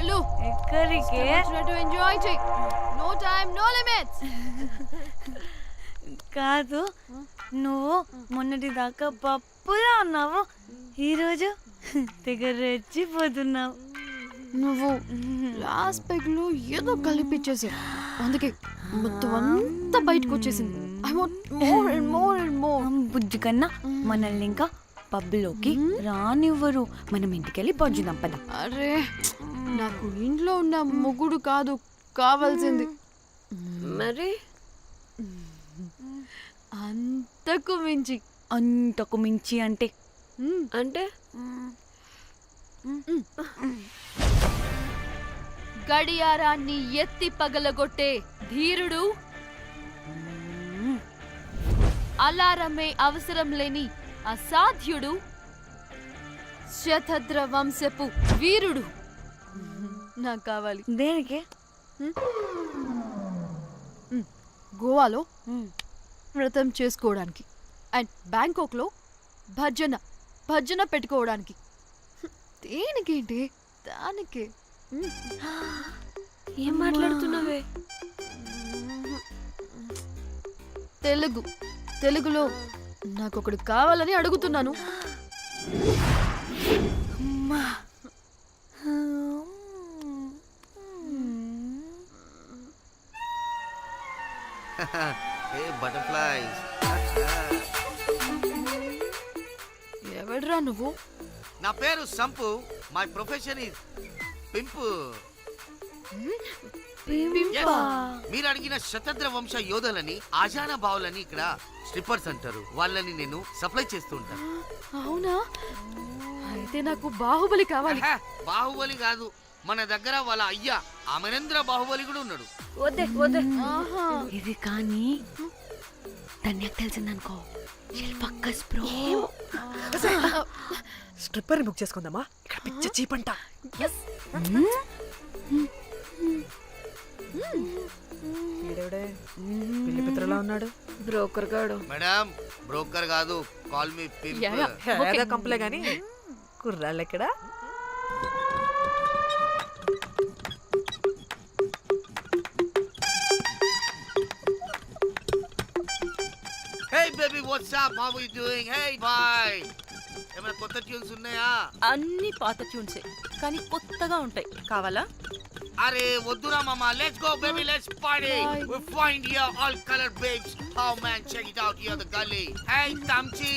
వెళ్ళు. ఎక్కడికే? ఎంజాయ్ చెయ్యి. No time no limits. కాదు, నువ్వు మొన్నటి దాకా పప్పులా ఉన్నావు, ఈరోజు తెగ రెచ్చిపోతున్నావు. నువ్వు లాస్ట్ పెగ్ లో ఏదో కలిపిచ్చేసావు, అందుకే మొత్తం అంతా బయటకు వచ్చేసింది. I want more and more and more. బుజ్జి కన్నా మనల్ని ఇంకా పబ్లోకి రానివ్వరు. మనం ఇంటికెళ్ళి పడుచుదాం పద. అరే, నాకు ఇంట్లో ఉన్న మొగుడు కాదు కావాల్సింది. మరి అంతకు మించి. అంతకు మించి అంటే అంటే గడియారాన్ని ఎత్తి పగలగొట్టే ధీరుడు, అలారమే అవసరం లేని అసాధ్యుడు, శతద్ర వంశపు వీరుడు నాకు కావాలి. దేనికి? గోవాలో వ్రతం చేసుకోవడానికి అండ్ బ్యాంకాక్లో భజన పెట్టుకోవడానికి. దేనికేంటి? దానికే. ఏం మాట్లాడుతున్నావే? తెలుగులో నాకొకడు కావాలని అడుగుతున్నాను. Hey butterflies. ఎవడ్రా నువ్వు? నా పేరు Sampu. My profession is pimp. మీరు అడిగిన శతద్ర వంశ యోధులని, ఆజానా బావులని ఇక్కడ స్ట్రిప్పర్స్ అంటారు. వాళ్ళని నేను సప్లై చేస్తూ ఉంటాను. అవునా? అయితే నాకు బాహుబలి కావాలి. బాహుబలి కాదు, మన దగ్గర వాళ్ళ అయ్యా అమరేంద్ర బాహుబలి కూడా ఉన్నాడు. వద్దే వద్దే. ఇది కానీ ధన్యకు తెలిసిందనుకో, శిల్పక్కస్ బ్రో. స్ట్రిప్పర్ బుక్ చేసుకుందామా? ఇక్కడ పిచ్చ చీపంట. ఈడెవడే పిల్లి పిత్రలా ఉన్నాడు? బ్రోకర్ గాడు. మేడం, బ్రోకర్ కాదు, కాల్ మీ పింప్. ఏదో కంపలే గాని కుర్రాళ్ళు ఎక్కడ? Hey baby, what's up? How are you doing? Hey bye. ఏమైనా కొత్త ట్యూన్స్ ఉన్నాయా? అన్ని పాత ట్యూన్సే, కానీ కొత్తగా ఉంటాయి. కావాలా? అరే వద్దురా మామ. Let's go baby, let's party. We find here all colored babes. Oh man, check it out here the gully. Hey Tamchi,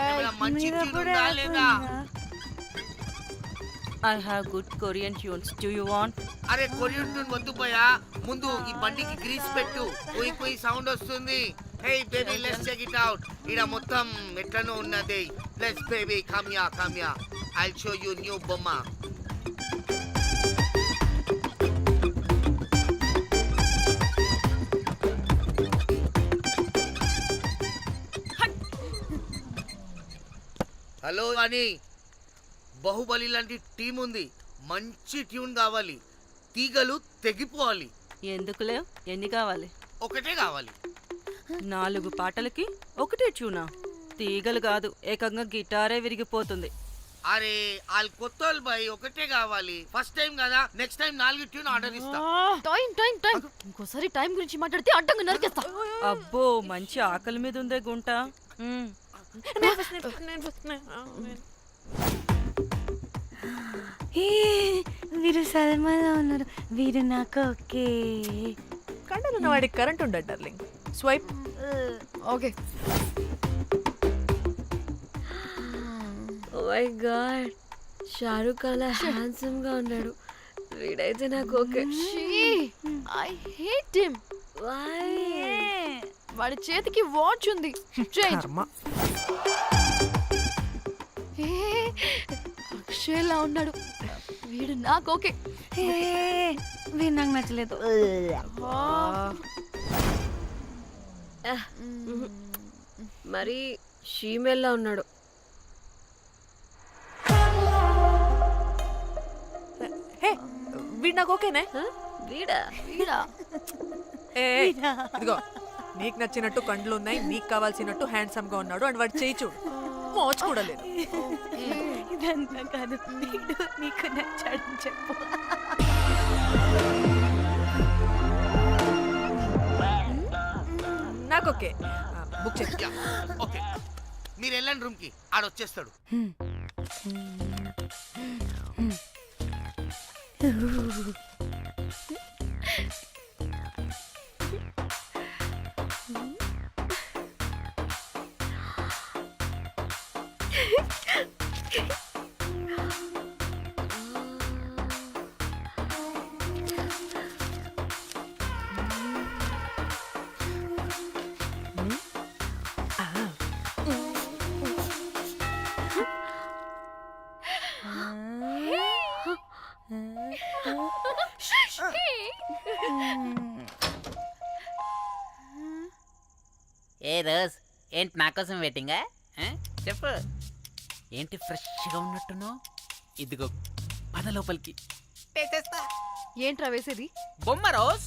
ఏమైనా మంచి ట్యూన్ ఉందా లేదా? I have good Korean tunes. Do you want? అరే కొరియన్ ట్యూన్ వద్దు పోయా, ముందు ఈ బండికి గ్రీస్ పెట్టు. పోయి పోయి సౌండ్ వస్తుంది. Hey baby, let's check it out. ఇడ మొత్తం ఎట్లనో ఉన్నది. Let's baby, come here. I'll show you new బొమ్మ. హలో అని, బాహుబలి లాంటి టీం ఉంది. మంచి ట్యూన్ కావాలి. తీగలు తెగిపోవాలి. ఎందుకులే, ఎన్ని కావాలి? ఒకటే కావాలి. 4 పాటలకి ఒకటే ట్యూనా? తీగలు కాదు, ఏకంగా గిటారే విరిగిపోతుంది. అరే వాళ్ళు కొత్త బాయ్, ఒకటే కావాలి. ఫస్ట్ టైం కదా, నెక్స్ట్ టైం 4 ట్యూన్ ఆర్డర్ ఇస్తా. టైం ఇంకోసారి టైం గురించి మాట్లాడితే అడ్డంగా నరికేస్తా. అబ్బో, మంచి ఆకలి మీద ఉందే గుంట. వీరు సల్మాలో ఉన్నారు. వీరు నాకు ఓకే. కండలున్న వాడికి కరెంట్ ఉండదు darling. Swipe. Okay. Oh my God, Shahrukh అలా హ్యాండ్సమ్ గా ఉన్నాడు. వీడైతే నాకు okay. I hate him. Why? వాడి చేతికి వాచ్ ఉంది. చేంజ్. అక్షయ్లా ఉన్నాడు. వీడు నాకు ఓకే. వీరు నాకు నచ్చలేదు. మరి షీమెల్లా ఉన్నాడు. హే, వీడు నాకు ఓకేనే. వీడా? ఇదిగో, నీకు నచ్చినట్టు కండ్లు ఉన్నాయి, నీకు కావాల్సినట్టు హ్యాండ్సమ్ గా ఉన్నాడు. అండ్ వాడు చేయి చూడు, మోచు కూడా లేదు. ఇదంతా కాదు, నీకు నచ్చాడని చెప్పు. ఓకే బుక్ చేయి యా ఓకే మీరు వెళ్ళండి రూమ్ కి ఆడొచ్చేస్తాడు ఏ రోజ్ ఏంటి నా కోసం వెయిటింగా చెప్పు ఏంటి ఫ్రెష్గా ఉన్నట్టున్నావు ఇదిగో పద లోపలికి వేసేస్తా ఏంట్రా వేసేది? బొమ్మ రోజ్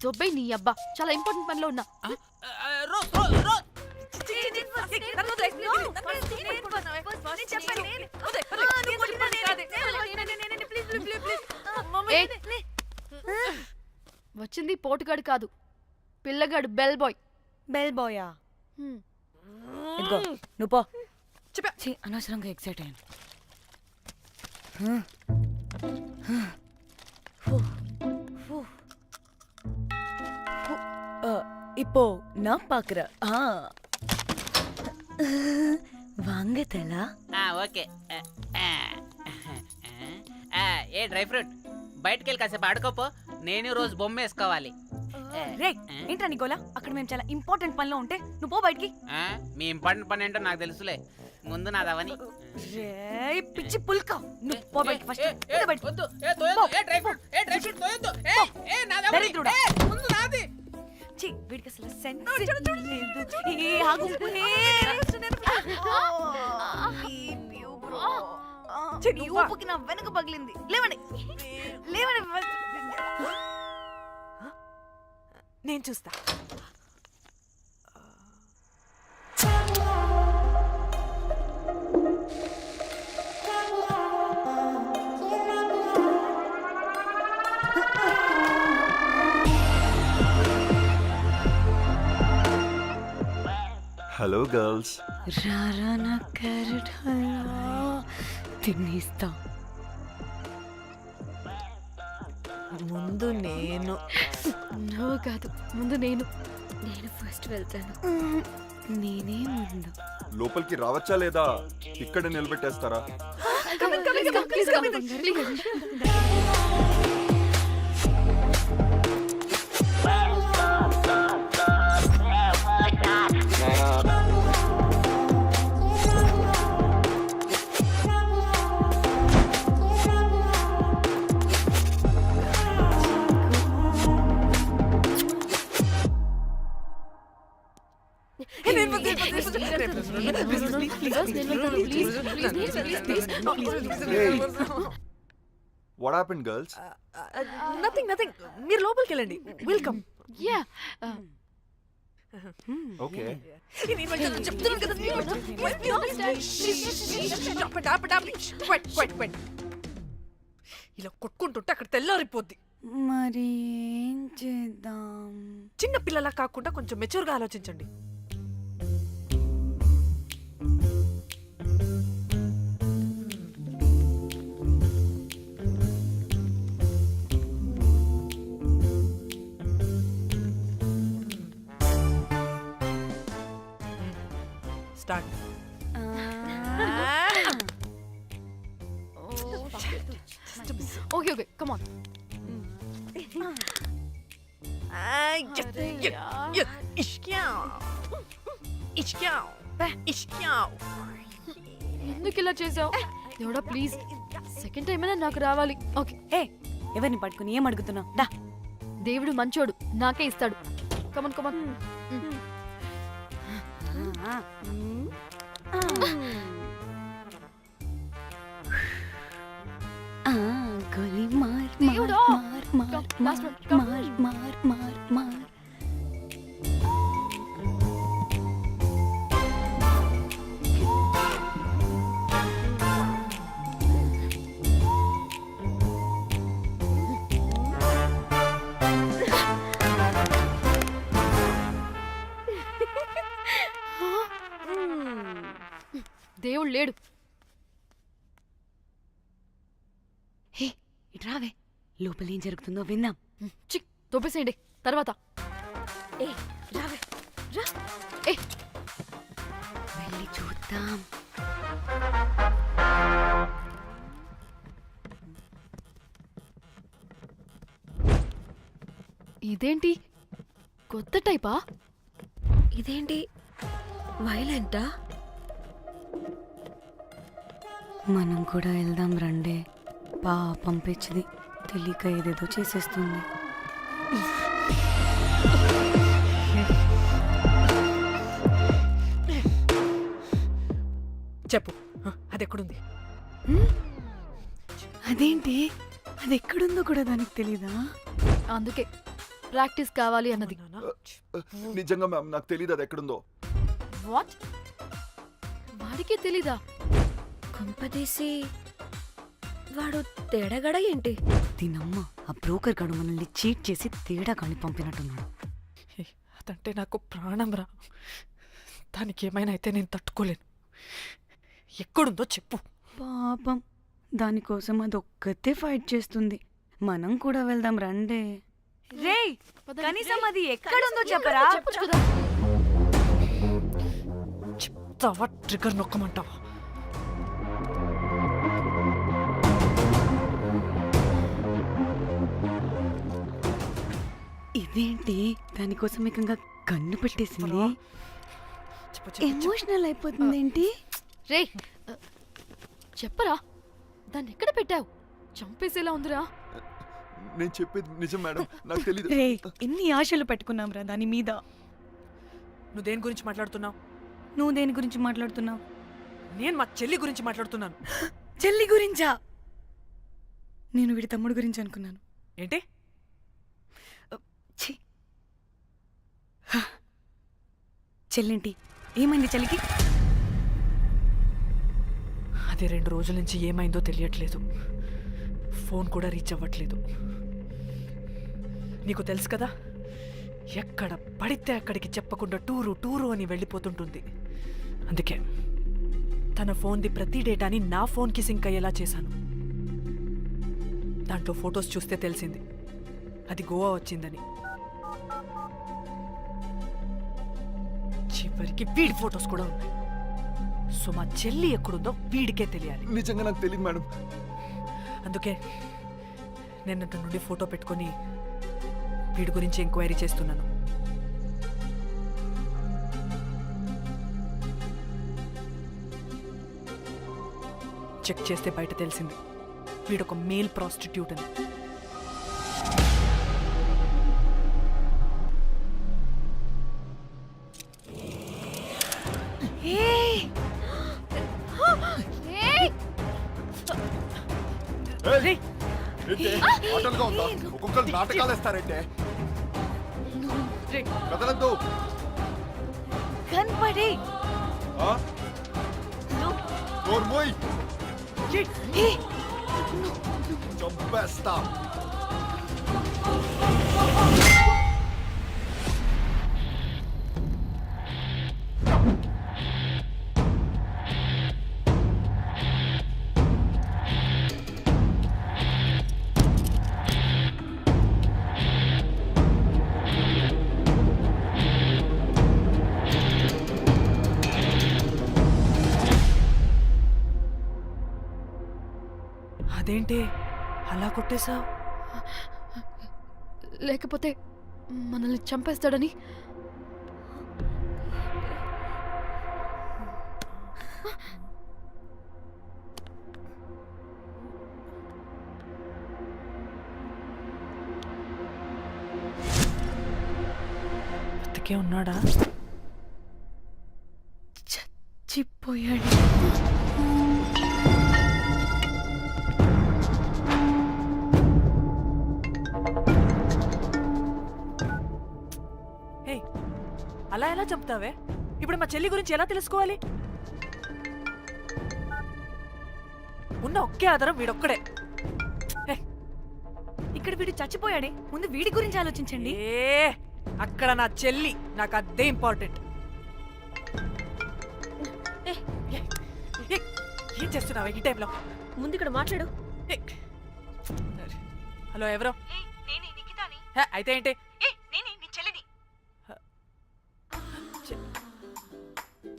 దొబ్బై నీ అబ్బా, చాలా ఇంపార్టెంట్ పనిలో ఉన్నా. రోజ్ రోజ్ రోజ్ ఏయ్, వచ్చింది పోటుగాడు కాదు, పిల్లగాడు బెల్ బాయ్. బెల్ బాయా? ఇదిగో నువ్వు పో. ఛీ, అనవసరంగా ఎక్సైట్ అయ్యాను. இப்போ நான் பாக்குறேன். வாங்க தலா. ఓకే ఏ డ్రై ఫ్రూట్ బయటకు వెళ్ళి కాసేపు ఆడుకోపో నేను రోజు బొమ్మ వేసుకోవాలి రే ఏంట్రా నికోలా, అక్కడ మేము చాలా ఇంపార్టెంట్ పనిలో ఉంటే నువ్వు పో బయటికి. మీ ఇంపార్టెంట్ పని ఏంటో నాకు తెలుసులే ముందు నాదవని రే పిచ్చి పుల్క, నువ్వు పో బయటికి ఫస్ట్. దరిద్రుడా. ఛీ, వీడికి అసలు సెన్స్ లేదు. ఏ ఆగు. ఈ ఊపుకి నా వెనక పగిలింది. లేవండి లేవండి. నేను చూస్తా. Hello girls. రారా నా క్యారెట్ హల్వా తినేస్తా. ముందు నేను. నువ్వు కాదు, ముందు నేను. నేను ఫస్ట్ వెళ్తాను. నేనే ముందు. లోపలికి రావచ్చా లేదా ఇక్కడ నిలబెట్టేస్తారా? Please come, please. What happened girls? Nothing nothing, మీరు లోపలికి వెళ్ళండి. వెల్కమ్. Yeah. ఓకే. ఇలా కొట్టుకుంటుంటే అక్కడ తెల్లారిపోద్ది. మరి ఏం చేద్దాం? చిన్న పిల్లలా కాకుండా కొంచెం మెచ్యూర్గా ఆలోచించండి. స్టార్ట్. Okay, come on. ఎందుకు ఇలా చేసావు? దేవుడా ప్లీజ్, సెకండ్ టైం అయినా నాకు రావాలి. ఓకే. ఏ ఎవరిని పట్టుకుని ఏం అడుగుతున్నావు? దా. దేవుడు మంచోడు, నాకే ఇస్తాడు. Come on come on. గోలీ మార్ దేవుడా. మార్ మార్ Last మార్ one, come. మార్ మార్ మార్ మార్. కూడా లేడు. హే ఇట్రావే, లోపల ఏం జరుగుతుందో విందాం. చిక్ తోపేసేయండి తర్వాత. ఏ రావే రా. ఏ వెళ్ళి చూద్దాం. ఇదేంటి కొత్త టైపా? ఇదేంటి వైలెంటా? మనం కూడా వెళ్దాం రండే. పాపం పిచ్చిది, తెలియక ఏదేదో చేసేస్తుంది. చెప్పు, అది ఎక్కడుంది? అదేంటి, అది ఎక్కడుందో కూడా దానికి తెలీదా? అందుకే ప్రాక్టీస్ కావాలి అన్నది. నానా? నిజంగా మ్యామ్ నాకు తెలియదు అది ఎక్కడుందో. వాట్? వాడికి తెలీదా? కొంపదీసి వాడు తేడగడ ఏంటి? దీనమ్మ, ఆ బ్రోకర్ గాడు మనల్ని చీట్ చేసి తేడా కాని పంపినట్టున్నాడు. హే, అదంటే నాకు ప్రాణం రా. దానికి ఏమైనా అయితే నేను తట్టుకోలేను. ఎక్కడుందో చెప్పు. పాపం, దానికోసం అది ఒక్కతే ఫైట్ చేస్తుంది. మనం కూడా వెళ్దాం రండే. రేయ్, కనీసం అది ఎక్కడుందో చెప్పరా? చెప్పొచ్చు కదా. చెప్తావా? ట్రిగర్ నొక్కమంటావా? ఇదేంటి, దానికోసం ఏకంగా కన్ను పెట్టేసింది. చెప్పు, చెప్పు, చెప్పు. ఎమోషనల్ అయిపోతుంది ఏంటి? రే చెప్పరా, దాన్ని ఎక్కడ పెట్టావు? చంపేసేలా ఉందిరా. నేను చెప్పేది నిజం మేడం, నాకు తెలియదు. రే, ఎన్ని ఆశలు పెట్టుకున్నాం రా దాని మీద. నువ్వు దేని గురించి మాట్లాడుతున్నావు? నువ్వు దేని గురించి మాట్లాడుతున్నావు? నేను మా చెల్లి గురించి మాట్లాడుతున్నాను. చెల్లి గురించా? నేను వీడి తమ్ముడు గురించి అనుకున్నాను. ఏంటి? ఛీ. హ. చెల్లేంటి, ఏమైంది చెల్లికి? అది 2 రోజుల నుంచి ఏమైందో తెలియట్లేదు. ఫోన్ కూడా రీచ్ అవ్వట్లేదు. నీకు తెలుసు కదా, ఎక్కడ పడితే అక్కడికి చెప్పకుండా టూరు టూరు అని వెళ్ళిపోతుంటుంది. అందుకే తన ఫోన్ది ప్రతి డేటాని నా ఫోన్కి సింక్ అయ్యేలా చేశాను. దాంట్లో ఫొటోస్ చూస్తే తెలిసింది అది గోవా వచ్చిందని. చివరికి వీడి ఫొటోస్ కూడా ఉన్నాయి. సో మా చెల్లి ఎక్కడుందో వీడికే తెలియాలి. నిజంగా నాకు తెలియదు మేడం. అందుకే నేను అతని నుండి ఫోటో పెట్టుకొని వీడి గురించి ఎంక్వైరీ చేస్తున్నాను. చెక్ చేస్తే బయట తెలిసింది వీడొక మేల్ ప్రాస్టిట్యూట్ అని. రేయ్, ఆటలుగా ఉందా? ఒక్కొక్కరు నాటకాలు వేస్తారంటే కదలద్దు. కనపడే నోర్మోయ్, చంపేస్తా. అదేంటి అలా కొట్టేశావు? లేకపోతే మనల్ని చంపేస్తాడని. బతికే ఉన్నాడా? చచ్చిపోయాడు. అలా ఎలా చంపుతావే? ఇప్పుడు మా చెల్లి గురించి ఎలా తెలుసుకోవాలి? ఉన్న ఒకే ఆధారం వీడొక్కడే. ఇక్కడ వీడు చచ్చిపోయాడే, ముందు వీడి గురించి ఆలోచించండి. అక్కడ నా చెల్లి, నాకు అదే ఇంపార్టెంట్. ఏం చేస్తున్నావు ఈ టైంలో? ముందు ఇక్కడ మాట్లాడు. హలో, ఎవరో? అయితే ఏంటి?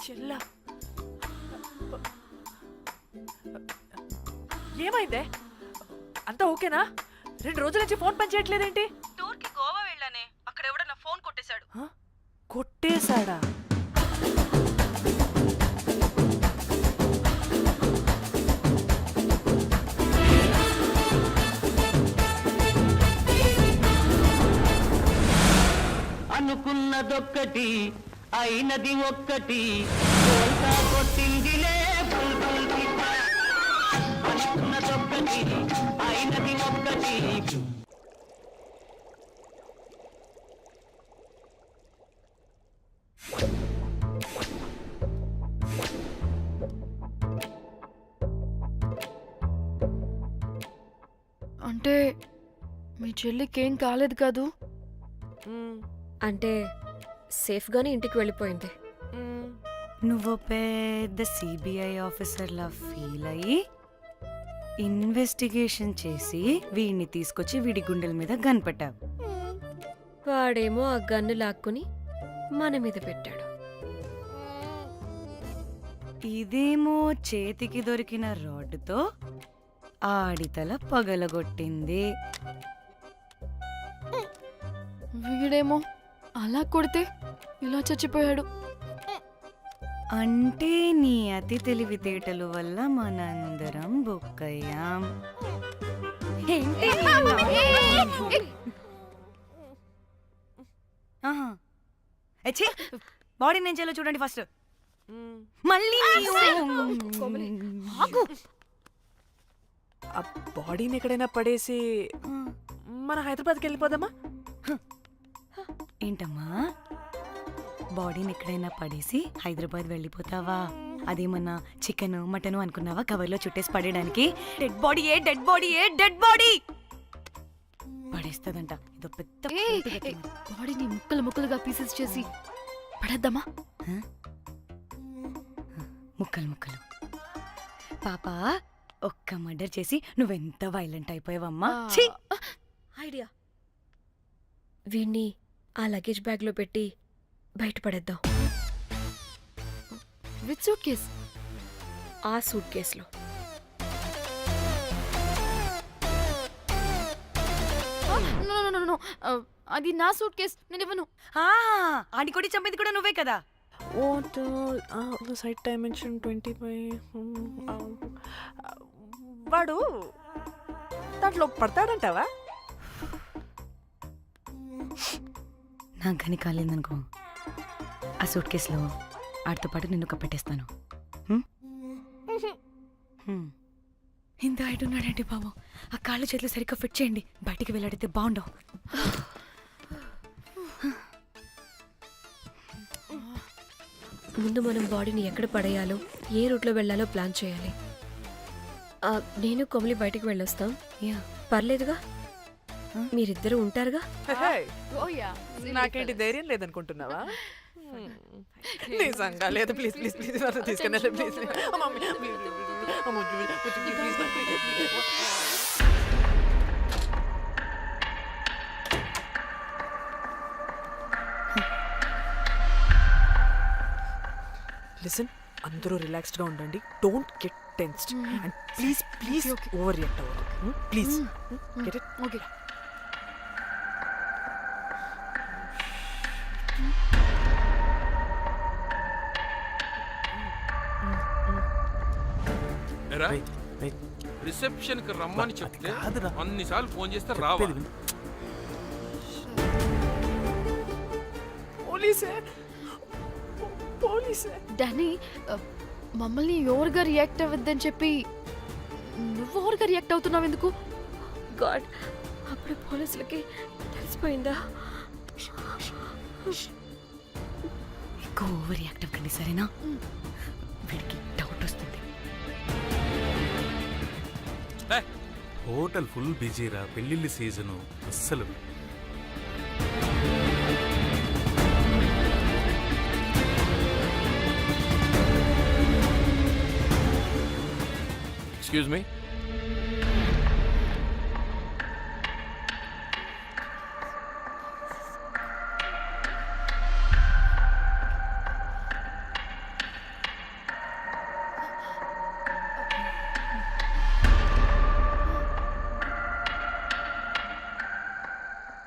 చెల్లా, ఏమైందే? అంతా ఓకేనా? 2 రోజుల నుంచి ఫోన్ పని చేయట్లేదేంటి? టూర్కి గోవా వెళ్ళానే, అక్కడ ఎవడో నా ఫోన్ కొట్టేశాడు. కొట్టేశాడా? అనుకున్నదొక్కటి అయినది ఒక్కటి కొట్టిందిలే అనుకున్నదొక్కటి అయినది ఒక్కటి. అంటే మీ చెల్లికి ఏం కాలేదు కాదు? అంటే సేఫ్గానే ఇంటికి వెళ్ళిపోయింది. నువ్వు పెద్ద సిబిఐ ఆఫీసర్లా ఫీల్ అయ్యి ఇన్వెస్టిగేషన్ చేసి వీడిని తీసుకొచ్చి వీడి గుండెల మీద కనిపెట్టావు. వాడేమో ఆ గన్ను లాక్కుని మన మీద పెట్టాడు. ఇదేమో చేతికి దొరికిన రాడ్డుతో ఆడితల పగలగొట్టింది. వీడేమో అలా కొడితే ఇలా చచ్చిపోయాడు. అంటే నీ అతి తెలివితేటల వల్ల మనందరం బొక్కయ్యాం. బాడీ నేను చేయాలో చూడండి ఫస్ట్. మళ్ళీ ఆ బాడీని ఎక్కడైనా పడేసి మన హైదరాబాద్కి వెళ్ళిపోదామా? ఏంటమ్మా, బాడీని ఎక్కడైనా పడేసి హైదరాబాద్ వెళ్ళిపోతావా? అదేమన్నా చికెన్ మటన్ అనుకున్నావా కవర్లో చుట్టేసి పడేయడానికి? డెడ్ బాడీ ఏ డెడ్ బాడీ ఏ డెడ్ బాడీ పడేస్తుందంట. ఇదో పెద్ద బాడీని ముక్కలు ముక్కలుగా పీసెస్ చేసి పడేద్దామా? ముక్కలు ముక్కలు. పాప, ఒక్క మర్డర్ చేసి నువ్వెంత వైలెంట్ అయిపోయావమ్మా. ఛీ! ఐడియా, వీణ్ణి ఆ లగేజ్ బ్యాగ్లో పెట్టి బయటపడేద్దాం. With suitcase? ఆ సూట్ కేసులో. అది నా సూట్ కేస్, నేను ఇవ్వను. ఆడి కొట్టి చంపేది కూడా నువ్వే కదా. Site dimension 25. వాడు దాంట్లో పడతాడంటావా? నాకు కానీ కాలేదనుకో, ఆ సూట్ కేసులో ఆడితో పాటు నిన్ను కప్పెట్టేస్తాను. ఇంత హైట్ ఉన్నాడండి బాబు. ఆ కాళ్ళు చేతులు సరిగ్గా ఫిట్ చేయండి, బయటికి వెళ్ళాడితే బాగుండవు. ముందు మనం బాడీని ఎక్కడ పడేయాలో, ఏ రూట్లో వెళ్ళాలో ప్లాన్ చేయాలి. నేను కొమలి బయటికి వెళ్ళొస్తాం. పర్లేదుగా, మీరిద్దరూ ఉంటారుగా. నాకేంటి ధైర్యం లేదనుకుంటున్నావా? నిజంగా లేదు. ప్లీజ్ ప్లీజ్ ప్లీజ్ తీసుకెళ్ళండి ప్లీజ్. లిసన్, అందరూ రిలాక్స్డ్ గా ఉండండి. Don't get tensed and please please overreact అవ్వదు. Please get it? Okay. Reception కి రమ్మని చెప్తే అన్నిసార్లు ఫోన్ చేస్తే రావాలి. పోలీసే. డానీ, మమ్మల్ని ఎవరుగా రియాక్ట్ అవ్వద్దని చెప్పి నువ్వు ఎవరుగా రియాక్ట్ అవుతున్నావు ఎందుకు? గాడ్, అప్పుడు పోలీసులకి తెలిసిపోయిందా? ఎక్కువ ఓవర్ రియాక్ట్ అవ్వకండి, సరేనా? వీడికి డౌట్ వస్తుంది. హోటల్ ఫుల్ బిజీరా, పెళ్ళిళ్ళ సీజను అస్సలు. Excuse me.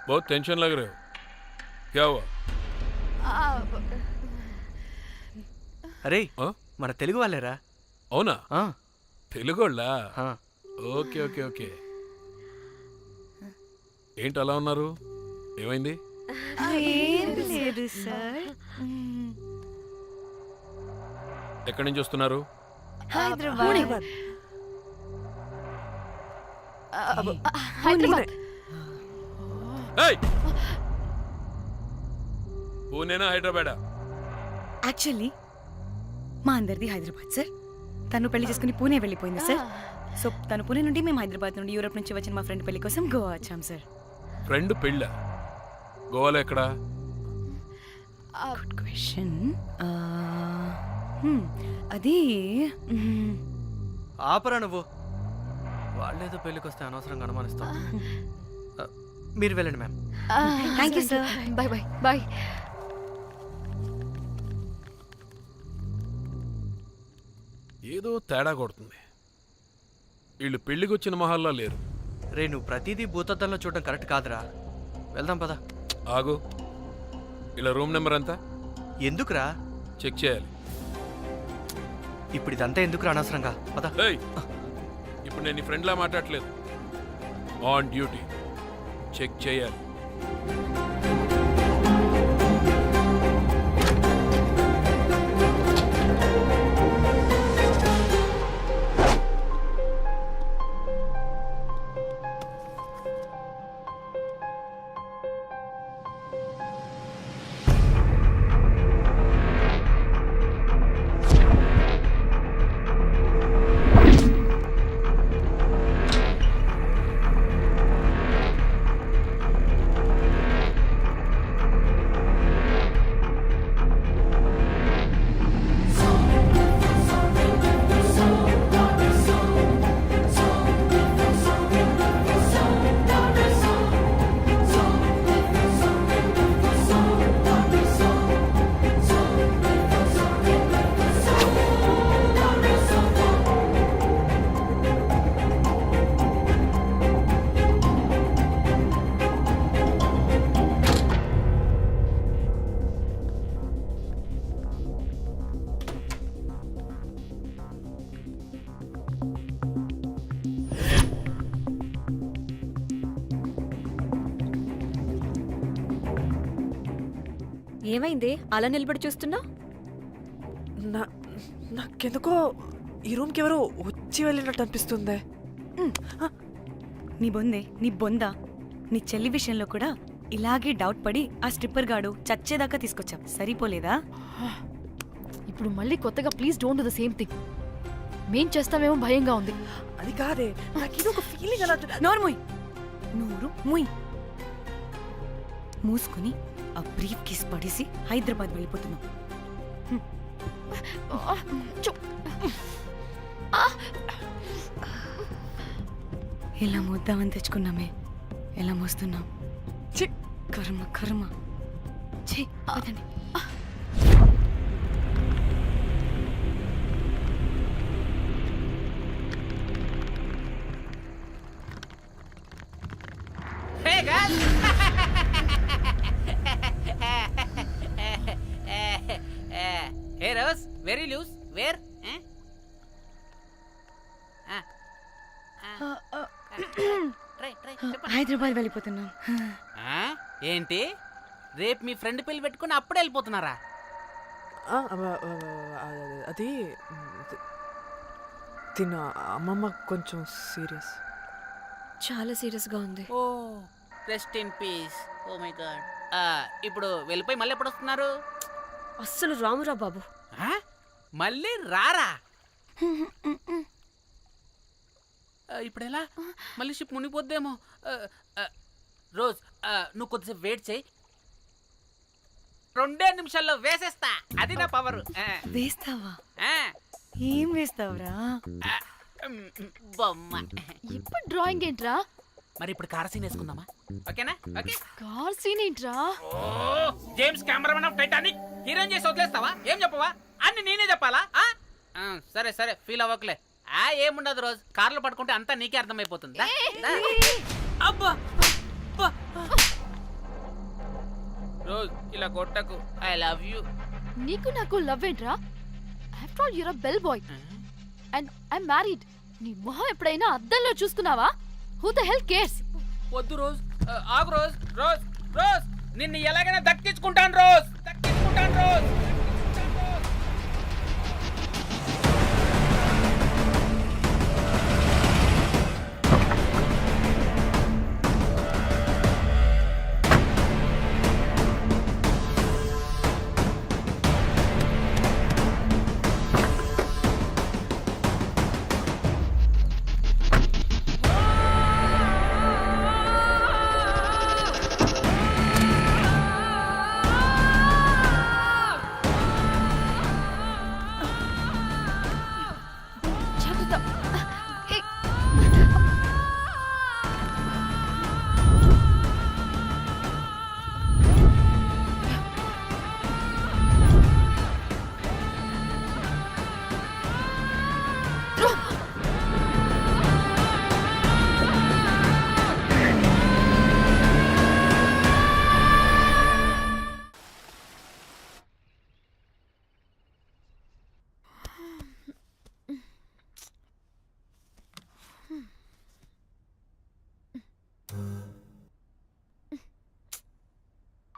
बहुत टेंशन लग रहे हो, क्या हुआ? అరే ఆ? మన తెలుగు వాళ్ళేరా. అవునా? ఆ, తెలుగోళ్ళా? ఆ. Okay okay okay. ఏంటి అలా ఉన్నారు? ఏమైంది? ఏం లేదు సార్. ఎక్కడి నుంచి వస్తున్నారు? హైదరాబాద్. హైదరాబాద్. ఏయ్! పూణేనా హైదరాబాదా? యాక్చువల్లీ మా అందరిది హైదరాబాద్ సార్. తను పెళ్లి చేసుకుని పూణే వెళ్ళిపోయింది సార్. సో తను పూణే నుండి మేము హైదరాబాద్ నుండి యూరోప్ నుంచి వచ్చిన మా ఫ్రెండ్ పెళ్లి కోసం గోవా వచ్చాం సార్. ఫ్రెండ్ పెళ్ళ గోవాలో ఎక్కడా? Good question. అది ఆపరా నువ్వు. వాళ్ళేదో పెళ్ళికి వస్తే అనవసరంగా అనుమానిస్తాం. మీరు వెళ్ళండి ma'am. Thank you sir. Bye bye bye. ఏదో తేడా కొడుతుంది. వీళ్ళు పెళ్ళికి వచ్చిన మహల్లా లేరు. రే నువ్వు ప్రతిదీ భూతద్దంలో చూడడం కరెక్ట్ కాదురా. వెళ్దాం పద. ఆగు. ఇలా రూమ్ నెంబర్ ఎంత? ఎందుకురా? చెక్ చేయాలి. ఇప్పుడు ఇదంతా ఎందుకురా అనవసరంగా? పద. ఏయ్! ఇప్పుడు నేను నీ ఫ్రెండ్లా మాట్లాడట్లేదు. ఆన్ డ్యూటీ చెక్ చేయాలి. ఏమైంది అలా నిలబడి చూస్తున్నా? నాకెందుకో ఈ రూమ్కి ఎవరో వచ్చి వెళ్ళినట్టు అనిపిస్తుంది. నీ బొందే, నీ బొందా, నీ చెల్లి విషయంలో కూడా ఇలాగే డౌట్ పడి ఆ స్ట్రిప్పర్ గాడు చచ్చేదాకా తీసుకొచ్చాం. సరిపోలేదా? ఇప్పుడు మళ్ళీ కొత్తగా please don't do the same thing. మేం చేస్తామేమో భయంగా ఉంది. అది కాదే, నాకు ఒక ఫీలింగ్ అలా. నోరు ముయ్, నోరు ముయ్. మూసుకుని ఆ బ్రీఫ్ కేస్ పడేసి హైదరాబాద్ వెళ్ళిపోతున్నాం. ఇలా మోద్దామని తెచ్చుకున్నామే, ఎలా మోస్తున్నాం. కర్మ కర్మ. ఛీ, పదండి. Hey guys! Hey Rose, very loose. Where? Try. Hyderabad వెళ్ళిపోతున్నాం. ఏంటి? రేపు మీ ఫ్రెండ్ పెళ్లి పెట్టుకుని అప్పుడే వెళ్ళిపోతున్నారా? అది తిన్న అమ్మమ్మ కొంచెం సీరియస్. చాలా సీరియస్ గా ఉంది. Oh rest in peace. Oh my God. ఇప్పుడు వెళ్ళిపోయి మళ్ళీ ఎప్పుడు వస్తున్నారు? అస్సలు రామురా బాబు. మళ్ళీ రారా? ఇప్పుడు ఎలా? మళ్ళీ షిప్ మునిగిపోద్దేమో. రోజ్ నువ్వు కొద్దిసేపు వెయిట్ చేయి. 2 నిమిషాల్లో వేసేస్తా. అది నా పవర్. వేస్తావా? ఏం వేస్తావురా? బొమ్మ. ఇప్పుడు డ్రాయింగ్ ఏంట్రా? మరి ఇప్పుడు కార్ సీన్ వేసుకుందామా? ఓకేనా? ఓకే. కార్ సీన్ ఏంట్రా? Oh James cameraman of Titanic heroine చేసి వదిలేస్తావా? ఏం చెప్పవా? అన్ని నేనే చెప్పాలా? సరే సరే ఫీల్ అవ్వకలే. ఏముండదు రోజు కార్లో పడుకుంటే అంతా నీకే అర్థమైపోతుంది. అబ్బా రోజ్ ఇలా కొట్టకు. I love you. నీకు నాకు లవ్ ఏంట్రా? After all your a bell boy and I married. నీ మొహం ఎప్పుడైనా అద్దంలో చూసుకున్నావా? Who the hell cares? వద్దు రోజ్. ఆగు రోజ్. రోజ్ రోజ్ నిన్ను ఎలాగైనా దక్కించుకుంటాను రోజ్. దక్కించుకుంటాను రోజ్.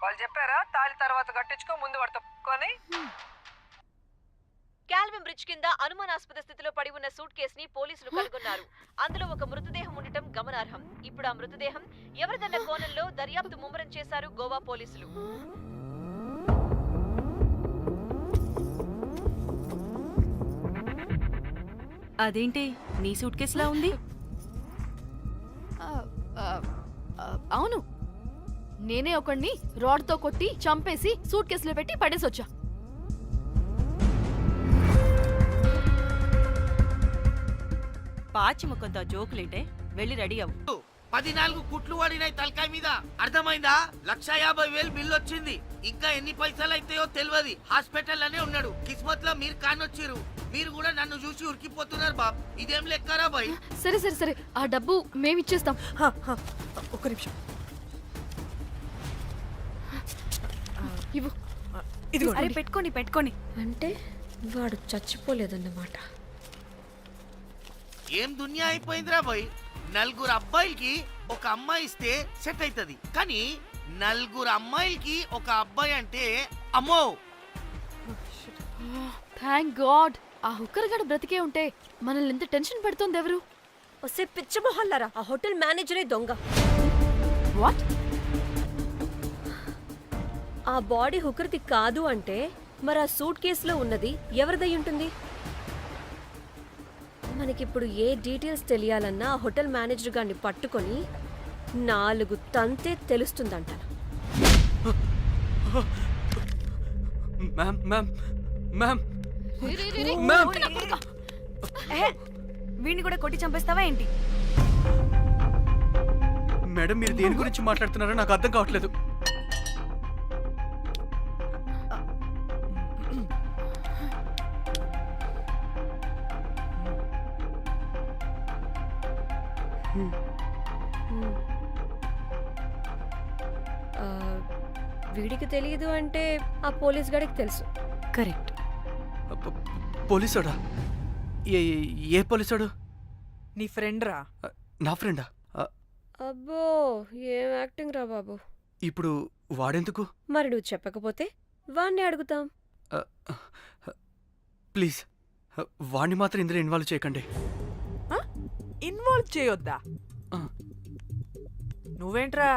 వాళ్ళు చెప్పారా తాళి తర్వాత కట్టించుకో ముందు పట్టుకొని. కాల్విన్ బ్రిడ్జ్ కింద అనుమానాస్పద స్థితిలో పడి ఉన్న సూట్ కేసుని పోలీసులు కనుగొన్నారు. అందులో ఒక మృతదేహం ఉండటం గమనార్హం. ఇప్పుడు ఆ మృతదేహం ఎవరిదన్న కోణంలో దర్యాప్తు ముమ్మరం చేశారు గోవా పోలీసులు. అదేంటి నీ సూట్ కేసులా ఉంది? అవును, నేనే ఒకడిని రాడ్తో కొట్టి చంపేసి సూట్ కేసులో పెట్టి పడేసొచ్చా. పాచి ముఖంతో జోకులేంటే వెళ్ళి రెడీ అవ్వు. 14 కుట్లు పడినాయి తలకాయ మీద. అర్థమైందా? 1,50,000 బిల్లు వచ్చింది. ఇంకా ఎన్ని పైసలు అయితాయో తెలియదు. హాస్పిటల్ అనే ఉన్నాడు. కిస్మత్ లో మీరు కానొచ్చిరు. మీరు కూడా నన్ను చూసి ఉరికిపోతున్నారు బాబ్. ఇదేం లెక్కరా బాయ్? సరే సరే సరే, ఆ డబ్బు మేమిచ్చేస్తాం. ఒక్క నిమిషం. ఇవ్వు. అరే పెట్టుకోని పెట్టుకోని. అంటే వాడు చచ్చిపోలేదన్నమాట. ఏం దునియా అయిపోయిందిరా బాయ్. 4 అబ్బాయిలకి ఒక అమ్మాయి ఇస్తే సెట్ అవుతుంది, కానీ 4 అమ్మాయిలకి ఒక అబ్బాయి అంటే అమ్మో. థ్యాంక్ గాడ్ ఆ హుక్కర్ గడ బ్రతికే ఉంటే మనల్ని ఎంత టెన్షన్ పెడుతుంది ఎవరు? వస్తే పిచ్చ మొహల్లారా, ఆ హోటల్ మేనేజరే దొంగ. వాట్? ఆ బాడీ హుకర్ది కాదు అంటే మరి ఆ సూట్ కేసులో ఉన్నది ఎవరిదై ఉంటుంది? మనకిప్పుడు ఏ డీటెయిల్స్ తెలియాలన్నా ఆ హోటల్ మేనేజర్ గారిని పట్టుకొని 4 తంతే తెలుస్తుందంట. మ్యామ్ మ్యామ్ మ్యామ్ వీడిని కూడా కొట్టి చంపేస్తావా ఏంటి? మేడం మీరు దేని గురించి మాట్లాడుతున్నారో నాకు అర్థం కావట్లేదు. వీడికి తెలియదు అంటే ఆ పోలీస్ గాడికి తెలుసు. కరెక్ట్. పోలీసోడా? ఏ పోలీసోడు? నీ ఫ్రెండ్ రా. నా ఫ్రెండా? అబ్బో ఏం యాక్టింగ్ రా బాబు. ఇప్పుడు వాడెందుకు? మరి నువ్వు చెప్పకపోతే వాణ్ణి అడుగుతాం. ప్లీజ్ వాడిని మాత్రం ఇందులో ఇన్వాల్వ్ చేయకండి. ఇన్వాల్వ్ చేయొద్దా? నువ్వేంట్రా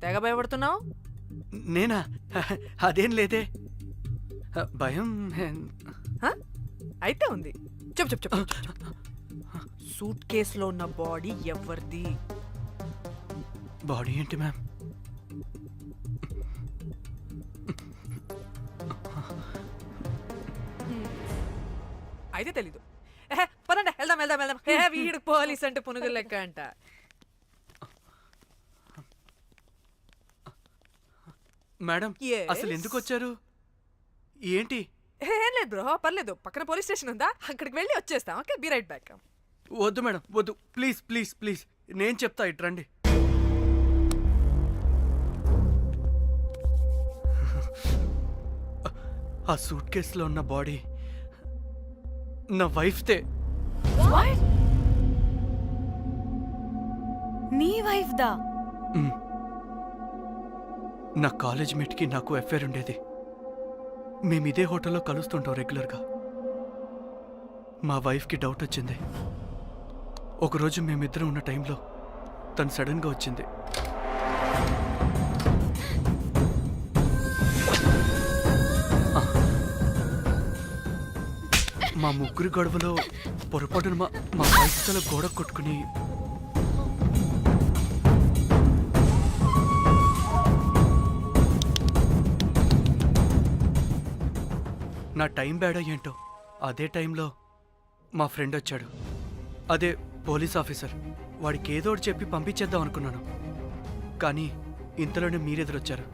తెగ భయపడుతున్నావు? నేనా? అదేం లేదే. భయం అయితే ఉంది. చెప్పు చెప్పు చెప్పు. సూట్ కేసులో ఉన్న బాడీ ఎవరిది? బాడీ ఏంటి మ్యామ్? అయితే తెలీదు. పదండి వెళ్దాం. వెళ్దాం వెళ్దాం వెళ్దాం. వీడు పోలీస్ అంటే పునుగులు లెక్క అంట. మేడం అసలు ఎందుకు వచ్చారు? ఏంటి? ఏం లేదు బ్రో, పర్లేదు, పక్కన పోలీస్ స్టేషన్ ఉందా, అక్కడికి వెళ్ళి వచ్చేస్తాం. Okay, be right back. వద్దు మేడం వద్దు, ప్లీజ్ ప్లీజ్ ప్లీజ్, నేను చెప్తా, ఇట్రండి. ఆ సూట్ కేసులో ఉన్న బాడీ నా వైఫ్దే. నీ వైఫ్ దా? నా కాలేజ్ మేట్కి నాకు అఫేర్ ఉండేది. మేము ఇదే హోటల్లో కలుస్తుంటాం రెగ్యులర్గా. మా వైఫ్కి డౌట్ వచ్చింది. ఒకరోజు మేమిద్దరం ఉన్న టైంలో తను సడన్గా వచ్చింది. మా ముగ్గురి గొడవలో పొరపాటున మా వైఫ్ తల గోడ కొట్టుకుని నా టైం బ్యాడ్ ఏంటో అదే టైంలో మా ఫ్రెండ్ వచ్చాడు. అదే పోలీస్ ఆఫీసర్. వాడికి ఏదో ఒకటి చెప్పి పంపించేద్దాం అనుకున్నాను, కానీ ఇంతలోనే మీరెదురొచ్చారు.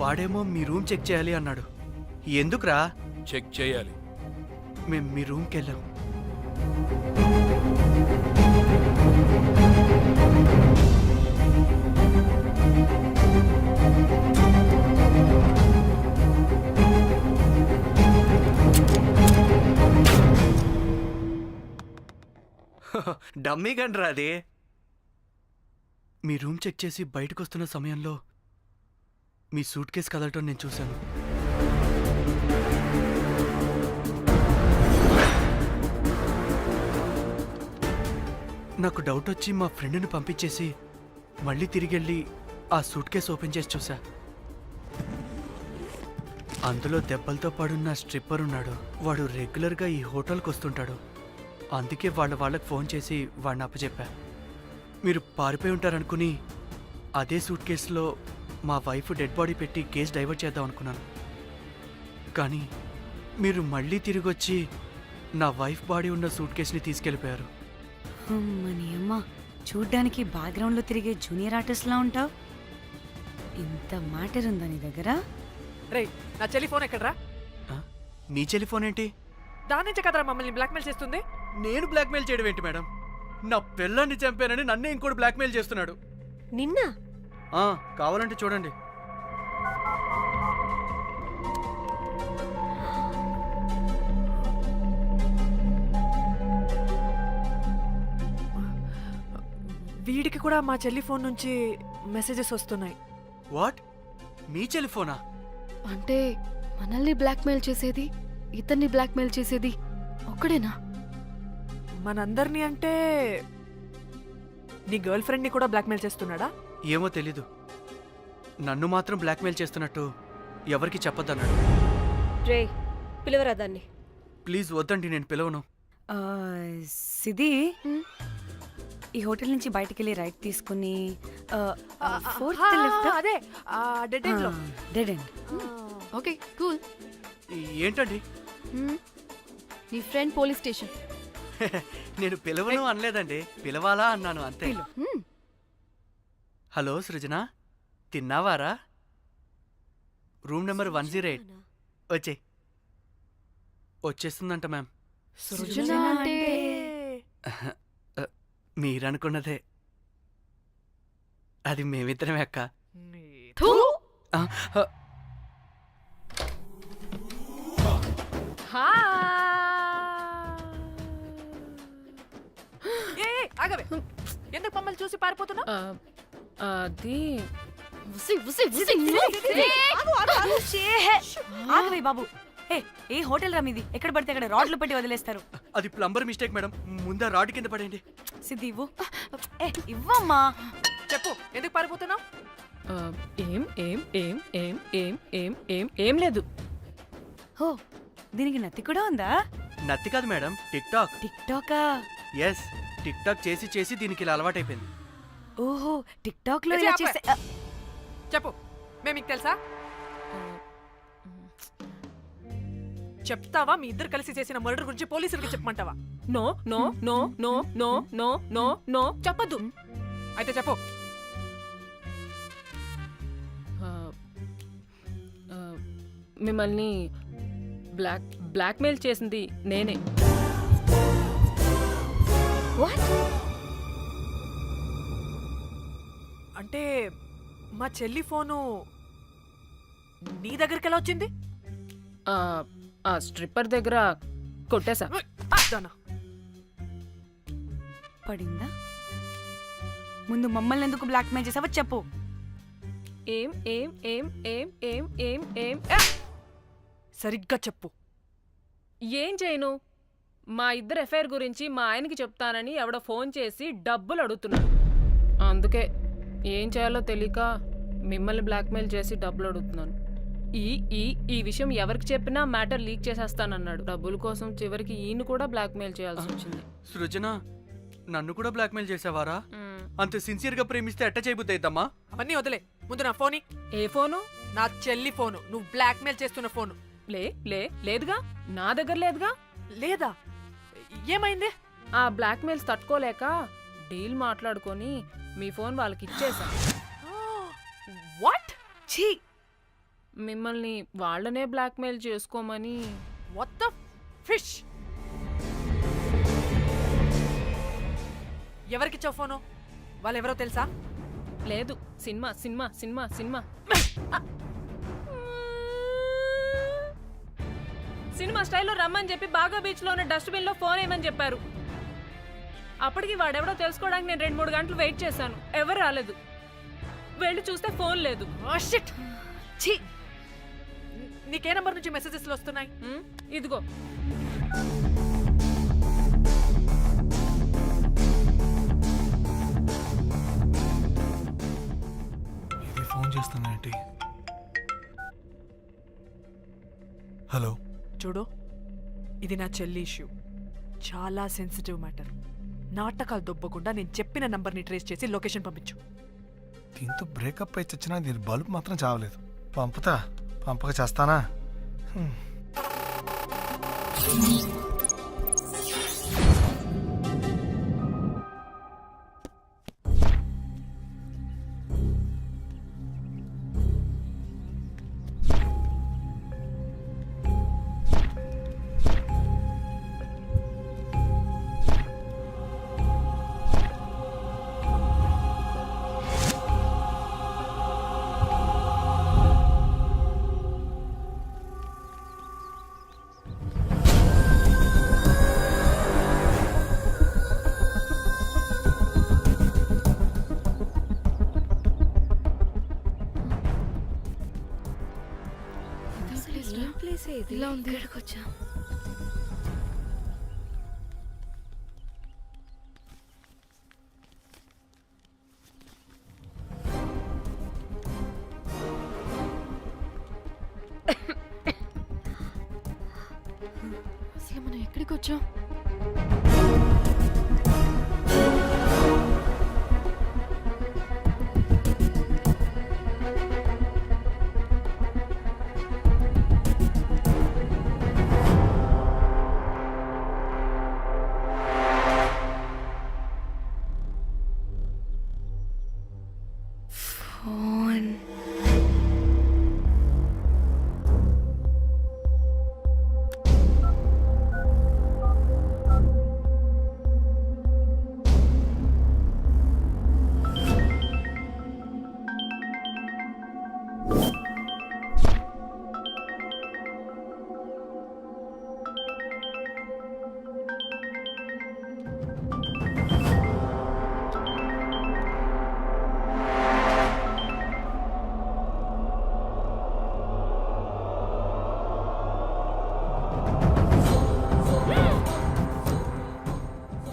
వాడేమో మీ రూమ్ చెక్ చేయాలి అన్నాడు. ఎందుకురా? చెక్ చేయాలి. మేము మీ రూమ్కి వెళ్ళాం. డమ్మీ గండ్రా అది. మీ రూమ్ చెక్ చేసి బయటకు వస్తున్న సమయంలో మీ సూట్ కేసు కదలటం నేను చూశాను. నాకు డౌట్ వచ్చి మా ఫ్రెండ్ని పంపించేసి మళ్ళీ తిరిగెళ్ళి ఆ సూట్ కేసు ఓపెన్ చేసి చూసా. అందులో దెబ్బలతో పడున్న స్ట్రిప్పర్ ఉన్నాడు. వాడు రెగ్యులర్గా ఈ హోటల్కి వస్తుంటాడు. అందుకే వాళ్ళకి ఫోన్ చేసి వాడిని అప్పచెప్పా. మీరు పారిపోయి ఉంటారనుకుని అదే సూట్ కేసులో మా వైఫ్ డెడ్ బాడీ పెట్టి కేసు డైవర్ట్ చేద్దాం అనుకున్నాను. కానీ మీరు మళ్ళీ తిరిగి వచ్చి నా వైఫ్ బాడీ ఉన్న సూట్ కేసుని తీసుకెళ్ళిపోయారు. అమ్మని అమ్మ, చూడ్డానికి బ్యాక్గ్రౌండ్లో తిరిగే జూనియర్ ఆర్టిస్ట్లా ఉంటావు. ఇంత మ్యాటర్ ఉందా నీ దగ్గర? రే, నా టెలిఫోన్ ఎక్కడరా? నీ టెలిఫోన్ ఏంటి? దాని నుంచే కదరా మమ్మల్ని బ్లాక్మెయిల్ చేస్తుంది. నేను బ్లాక్మెయిల్ చేయడం ఏంటి మేడం? నా పిల్లాన్ని చంపానని నన్నే ఇంకోటి బ్లాక్మెయిల్ చేస్తున్నాడు. నిన్న కావాలంటే చూడండి. వీడికి కూడా మా చెల్లి ఫోన్ నుంచి మెసేజెస్ వస్తున్నాయి. వాట్? మీ టెలిఫోనా? అంటే మనల్ని బ్లాక్మెయిల్ చేసేది, ఇతన్ని బ్లాక్మెయిల్ చేసేది ఒక్కడేనా? మనందరినీ అంటే నీ గర్ల్ ఫ్రెండ్ ని కూడా బ్లాక్మెయిల్ చేస్తున్నాడా? ఏమో తెలీదు. నన్ను మాత్రం బ్లాక్మెయిల్ చేస్తున్నట్టు ఎవరికి చెప్పొద్దన్నాడు. రే, పిలవరా దాన్ని. ప్లీజ్ వద్దండి, నేను పిలవను. సిది, ఈ హోటల్ నుంచి బయటికి వెళ్ళి రైట్ తీసుకుని ఫోర్త్ లెఫ్ట్. అదే డెడ్ ఎండ్ లో. Dead end. Okay, cool. ఏంటండి? నీ ఫ్రెండ్ పోలీస్ స్టేషన్. నేను పిలవను అనలేదండి, పిలవాలా అన్నాను అంతే. హలో సృజన, తిన్నావారా? Room number 108. వచ్చేస్తుందంట మ్యామ్. సృజన అంటే మీరనుకున్నదే. అది మేమిద్దరమే అక్క. ఆగవే, ఎందుకు మమ్మల్ని చూసి పారిపోతున్నా? అది ఆగవే బాబు. ఏ హోటల్ రా మీది? ఎక్కడ పడితే అక్కడ రాడ్లు పెట్టి వదిలేస్తారు. అది ప్లంబర్ మిస్టేక్ మేడం. ముందా రాడ్ కింద పడండి. సిద్ధి ఇవ్వు. ఇవ్వమ్మా. చెప్పు, ఎందుకు పారిపోతున్నావు? ఏం ఏం ఏం ఏం ఏం ఏం ఏం ఏం లేదు. హో, దీనికి నత్తి కూడా ఉందా? నత్తి కాదు మేడం, టిక్ టాక్. టిక్ టాకా? ఎస్, టిక్ టాక్ చేసి చేసి దీనికి ఇలా అలవాటైపోయింది. ఓహో, టిక్ టాక్ లో ఇలా చేసే. చెప్పు, మేము మీకు తెలుసా? చెప్తావా? మీ ఇద్దరు కలిసి చేసిన మర్డర్ గురించి పోలీసులకి చెప్పమంటావా? No no no no no no no no చెప్పద్దు. అయితే చెప్పు. మిమ్మల్ని బ్లాక్మెయిల్ చేసింది నేనే. అంటే మా చెల్లి ఫోను నీ దగ్గరికి ఎలా వచ్చింది? ఆ స్ట్రిప్పర్ దగ్గర కొట్టేశా. దానా పడిందా? ముందు మమ్మల్ని ఎందుకు బ్లాక్మెయిల్ చేసావో చెప్పు. ఏం ఏం ఏం ఏం ఏం ఏం ఏం సరిగ్గా చెప్పు. ఏం చేయను? మా ఇద్దరు ఎఫ్ఐఆర్ గురించి మా ఆయనకి చెప్తానని ఎవడో ఫోన్ చేసి డబ్బులు అడుగుతున్నాడు. అందుకే ఏం చేయాలో తెలియక మిమ్మల్ని బ్లాక్మెయిల్ చేసి డబ్బులు అడుగుతున్నాను. ఈ ఈ ఈ విషయం ఎవరికి చెప్పినా మ్యాటర్ లీక్ చేసేస్తానన్నాడు. డబ్బుల కోసం చివరికి ఈయన కూడా బ్లాక్మెయిల్ చేయాల్సి వచ్చింది. సృజన, నన్ను కూడా బ్లాక్మెయిల్ చేసావారా? అంత సిన్సియర్గా ప్రేమిస్తే ఎట్ట చేయబుద్ది అయిద్దమ్మా? అవన్నీ వదిలే, ముందు నా ఫోని. ఏ ఫోను? నా చెల్లి ఫోను. నువ్వు బ్లాక్మెయిల్ చేస్తున్న ఫోను. లేదుగా, నా దగ్గర లేదుగా. లేదా? ఏమైంది? ఆ బ్లాక్మెయిల్స్ తట్టుకోలేక డీల్ మాట్లాడుకొని మీ ఫోన్ వాళ్ళకి ఇచ్చేసా. వాట్? ఛీ, మిమ్మల్ని వాళ్ళనే బ్లాక్మెయిల్ చేసుకోమని. What the fish? ఎవరికిచ్చావు ఫోను? వాళ్ళెవరో తెలుసా? లేదు, cinema cinema cinema cinema cinema స్టైల్లో రమ్మని చెప్పి బాగా బీచ్లో ఉన్న డస్ట్బిన్లో ఫోన్ వేయమని చెప్పారు. అప్పటికి వాడెవడో తెలుసుకోవడానికి నేను 2-3 గంటలు వెయిట్ చేశాను. ఎవరు రాలేదు. వెళ్ళి చూస్తే ఫోన్ లేదు. ఛీ, నీకే నంబర్ నుంచి మెసేజెస్లు వస్తున్నాయి? ఇదిగో. ఇది ఫోన్ చేస్తున్నానంటే. హలో, చూడు, ఇది నా చెల్లి ఇష్యూ. చాలా సెన్సిటివ్ మ్యాటర్. నాటకాలు దొబ్బకుండా నేను చెప్పిన నంబర్ని ట్రేస్ చేసి లొకేషన్ పంపించు. దీంతో బ్రేకప్ అయి చచ్చినా దీని బల్బ్ మాత్రం చావలేదు. పంపక చేస్తానా? ఇలా ఉంది. ఇక్కడికి వచ్చా. అసలు మనం ఎక్కడికి వచ్చాం?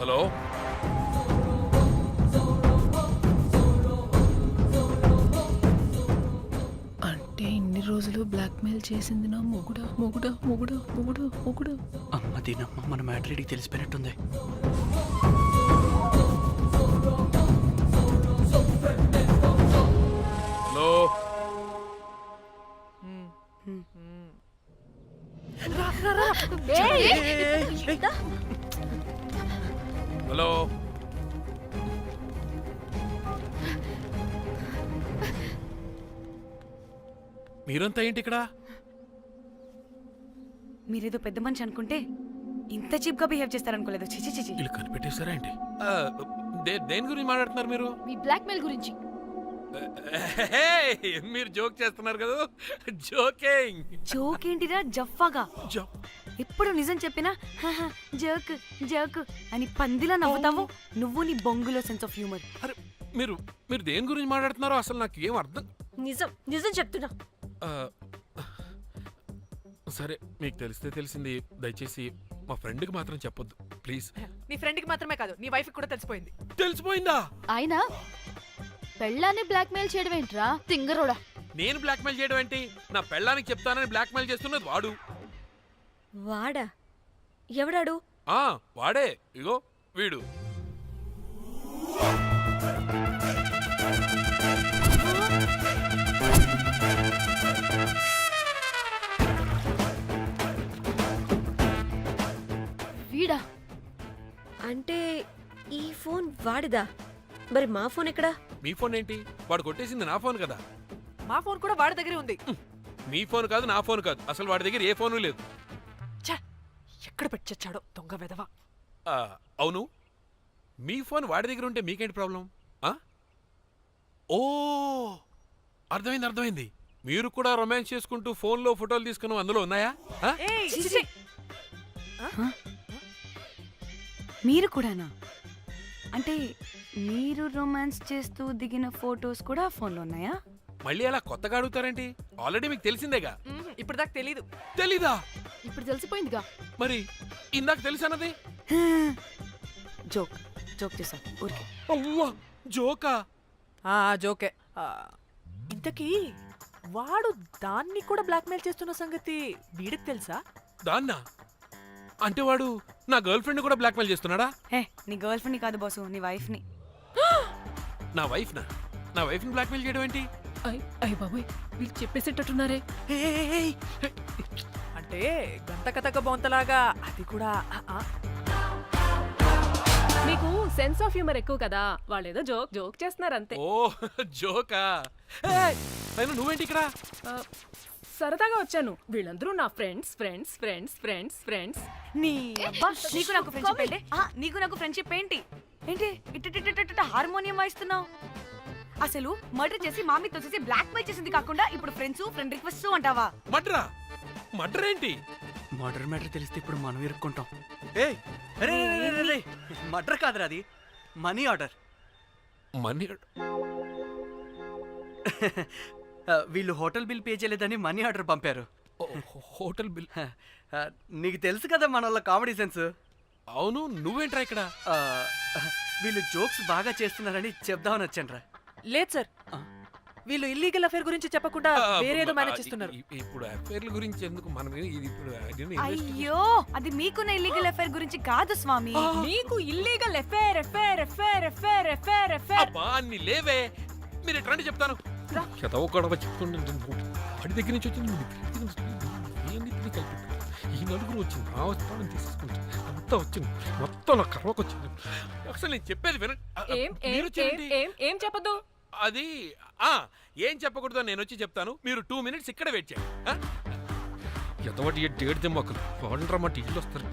హలో, అంటే ఇన్ని రోజులు బ్లాక్మెయిల్ చేసింది నా మొగుడా మొగుడా మొగుడా మొగుడా మొగుడా. అమ్మ దీనమ్మ, మన మ్యాట్రీడికి తెలిసిపోయినట్టుంది. హలో. మీరంతా ఏంటి ఇక్కడ? మీరేదో పెద్ద మనిషి అనుకుంటే ఇంత చీప్ గా బిహేవ్ చేస్తారనుకోలేదు. చిచి చిచి. వీళ్ళు కనిపెట్టేశారా ఏంటి? దేని గురించి మాట్లాడుతున్నారు మీరు? మీ బ్లాక్మెయిల్ గురించి. మీరు జోక్ చేస్తున్నారు కదా? జోకింగ్. జోక్ ఏంటిరా జఫ్ఫాగా? ఎప్పుడు నిజం చెప్పినా జోక్ జోక్ అని పందిలా నవ్వుతావు. నువ్వు నీ బొంగులో సెన్స్ ఆఫ్ హ్యూమర్. అరే మీరు మీరు దేని గురించి మాట్లాడుతున్నారో అసలు నాకు ఏం అర్థం. నిజం నిజం చెప్తున్నా. ఆ, సరే మీకు తెలిస్తే తెలిసింది. దయచేసి మా ఫ్రెండ్కి మాత్రం చెప్పొద్దు ప్లీజ్. నీ ఫ్రెండ్కి మాత్రమే కాదు, నీ వైఫ్ కూడా తెలిసిపోయింది. తెలిసిపోయిందా? అయినా పెళ్ళాన్ని బ్లాక్మెయిల్ చేయడం ఏంట్రా తింగరోడా? నేను బ్లాక్మెయిల్ చేయడం ఏంటి? నా పెళ్ళానికి చెప్తానని బ్లాక్మెయిల్ చేస్తున్నది వాడు. వాడా? ఎవడాడు? వాడే. ఇగో వీడు. వీడా? అంటే ఈ ఫోన్ వాడిదా? మరి మా ఫోన్ ఎక్కడా? మీ ఫోన్ ఏంటి? వాడు కొట్టేసింది నా ఫోన్ కదా. మా ఫోన్ కూడా వాడి దగ్గరే ఉంది. మీ ఫోన్ కాదు, నా ఫోన్ కాదు, అసలు వాడి దగ్గర ఏ ఫోను లేదు. ఎక్కడ పెట్టొచ్చాడో దొంగ వెధవ. అవును, మీ ఫోన్ వాడి దగ్గర ఉంటే మీకేంటి ప్రాబ్లం? ఓ అర్థమైంది అర్థమైంది. మీరు కూడా రొమాన్స్ చేసుకుంటూ ఫోన్లో ఫోటోలు తీసుకున్నాం, అందులో ఉన్నాయా? మీరు కూడానా? అంటే మీరు రొమాన్స్ చేస్తూ దిగిన ఫోటోస్ కూడా ఫోన్లో ఉన్నాయా? మళ్ళీ అలా కొత్తగా అడుగుతారేంటి? ఆల్రెడీ మీకు తెలిసిందేగా. ఇప్పుడు దాకా తెలీదు. తెలీదా? ఇప్పుడు తెలిసిపోయిందిగా. మరి ఇందాక తెలిసన్నది జోక్ జోక్ చేశా ఊరికే. అవ్వా జోకా? జోకే. ఇంతకీ వాడు దాన్ని కూడా బ్లాక్మెయిల్ చేస్తున్న సంగతి వీడికి తెలుసా? దాన్నా? అంటే వాడు నా గర్ల్ ఫ్రెండ్ కూడా బ్లాక్మెయిల్ చేస్తున్నాడా? నీ గర్ల్ ఫ్రెండ్ని కాదు బాసు, నీ వైఫ్ని. నా వైఫ్నా? నా వైఫ్ని బ్లాక్మెయిల్ చేయడం ఏంటి? అయ్య బాబోయ్, వీళ్ళు చెప్పేసేటట్టున్నారే. అంటే గంత కథక బొంతలాగా అది కూడా. మీకు సెన్స్ ఆఫ్ హ్యూమర్ ఎక్కువ కదా, వాళ్ళు ఏదో జోక్ జోక్ చేస్తున్నారు అంతే. ఓ జోకా? నువ్వేంటి ఇక్కడ? సరదాగా వచ్చాను. వీళ్ళందరూ నా friends friends friends friends friends. నీకు నాకు ఫ్రెండ్షిప్ ఏంటి? నీకు నాకు ఫ్రెండ్షిప్ ఏంటి? ఏంటి ఇట్ట హార్మోనియం వాయిస్తున్నావు? అసలు మర్డర్ చేసి మామితో చేసి బ్లాక్ మెయిల్ చేసింది కాకుండా ఇప్పుడు ఫ్రెండ్స్ ఫ్రెండ్ రిక్వెస్ట్ అంటావా? మర్డరా? మర్డర్ ఏంటి? మర్డర్ మ్యాటర్ తెలిస్తే ఇప్పుడు మనం ఇరుక్కుంటాం. మర్డర్ కాదురా, అది మనీ ఆర్డర్. మనీ? వీళ్ళు హోటల్ బిల్ పే చేయలేదని మనీ ఆర్డర్ పంపారు. Hotel bill? నీకు తెలుసు కదా మన వాళ్ళ కామెడీ సెన్స్. అవును, నువ్వేంట్రా ఇక్కడ? వీళ్ళు జోక్స్ బాగా చేస్తున్నారని చెప్దామని వచ్చానురా. లేదు సార్, వీళ్ళు ఇల్లీగల్ అఫేర్ గురించి చెప్పకుండా వేరేదో మేనేజ్ చేస్తున్నారు. ఇప్పుడు అఫేర్ల గురించి ఎందుకు మనం ఇది ఇప్పుడు? అయ్యో, అది మీకున్న ఇల్లీగల్ అఫేర్ గురించి కాదు స్వామి. మీకు illegal affair affair affair affair affair affair. అబ్బా అన్ని లేవే, మీరు ఎట్రండి చెప్తాను. గొడవ చెప్తుండే వాడి దగ్గర నుంచి వచ్చింది, ఈ నలుగురు వచ్చింది, ఆ వస్తానని తీసుకుంటే అంతా వచ్చింది, మొత్తం నా కర్వకు వచ్చింది. అసలు నేను చెప్పేది వినండి. ఏం చెప్పదు? అది ఏం చెప్పకూడదు, నేను వచ్చి చెప్తాను. మీరు 2 minutes ఇక్కడ వెయిట్ చేయండి. ఎంతవాటి డేట్ దెమ్మకలు వాడండ్రమాట ఇల్లు వస్తారు.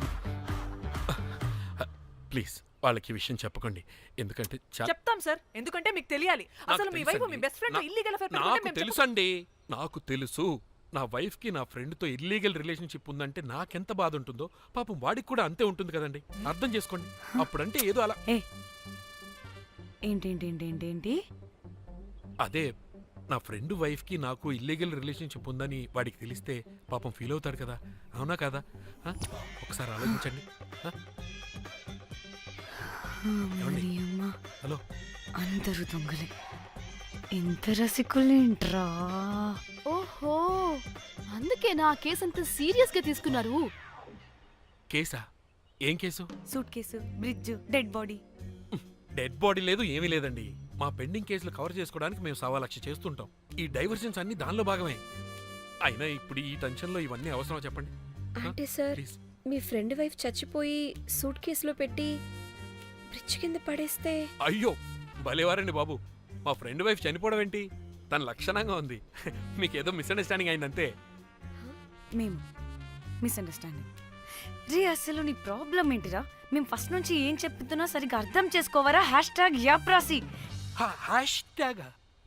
ప్లీజ్ వాళ్ళకి ఈ విషయం చెప్పకండి, ఎందుకంటే చెప్తాం సార్, ఎందుకంటే మీకు తెలియాలి. అసలు మీ వైఫ్ మీ బెస్ట్ ఫ్రెండ్ ఇల్లీగల్ అఫేర్. నాకు తెలుసండి, నాకు తెలుసు. నా వైఫ్ కి నా ఫ్రెండ్ తో ఇల్లీగల్ రిలేషన్షిప్ ఉందంటే నాకెంత బాధ ఉంటుందో పాపం వాడికి కూడా అంతే ఉంటుంది కదండి. అర్థం చేసుకోండి. అప్పుడంటే ఏదో అలా. ఏంటి? అదే నా ఫ్రెండ్ వైఫ్ కి నాకు ఇల్లీగల్ రిలేషన్షిప్ ఉందని వాడికి తెలిస్తే పాపం ఫీల్ అవుతాడు కదా, అవునా కదా? ఒకసారి ఆలోచించండి. హలో, అందరూ దొంగలే, ఎంత రసికులేంట్రా. ఓహో, అందుకే నా కేసు అంత సీరియస్ గా తీసుకున్నారు. కేసా? ఏం case? Suit case, bridge, dead body. Dead body లేదు, ఏమీ లేదండి. మా పెండింగ్ కేసులు కవర్ చేసుకోవడానికి మేము 1,00,000 చేస్తుంటాం. ఈ డైవర్షన్స్ అన్ని దానిలో భాగమే. అయినా ఇప్పుడు ఈ టెన్షన్లో ఇవన్నీ అవసరమా చెప్పండి? అంటే సార్, మీ ఫ్రెండ్ వైఫ్ చచ్చిపోయి సూట్ కేసులో పెట్టి బ్రిడ్జ్ కింద పడేస్తే? అయ్యో భలేవారండి బాబు. మా ఫ్రెండ్ వైఫ్ చనిపోవడం ఏంటి? తన లక్షణంగా ఉంది. మీకేదో మిస్అండర్స్టాండింగ్ అయిందంతే. మేము మిస్అండర్స్టాండింగ్ రే. అసలు నీ ప్రాబ్లం ఏంటిరా? మేము ఫస్ట్ నుంచి ఏం చెప్తున్నా సరిగ్గా అర్థం చేసుకోవరా? #యాప్రాసి. హ్యాష్ ట్యాగ్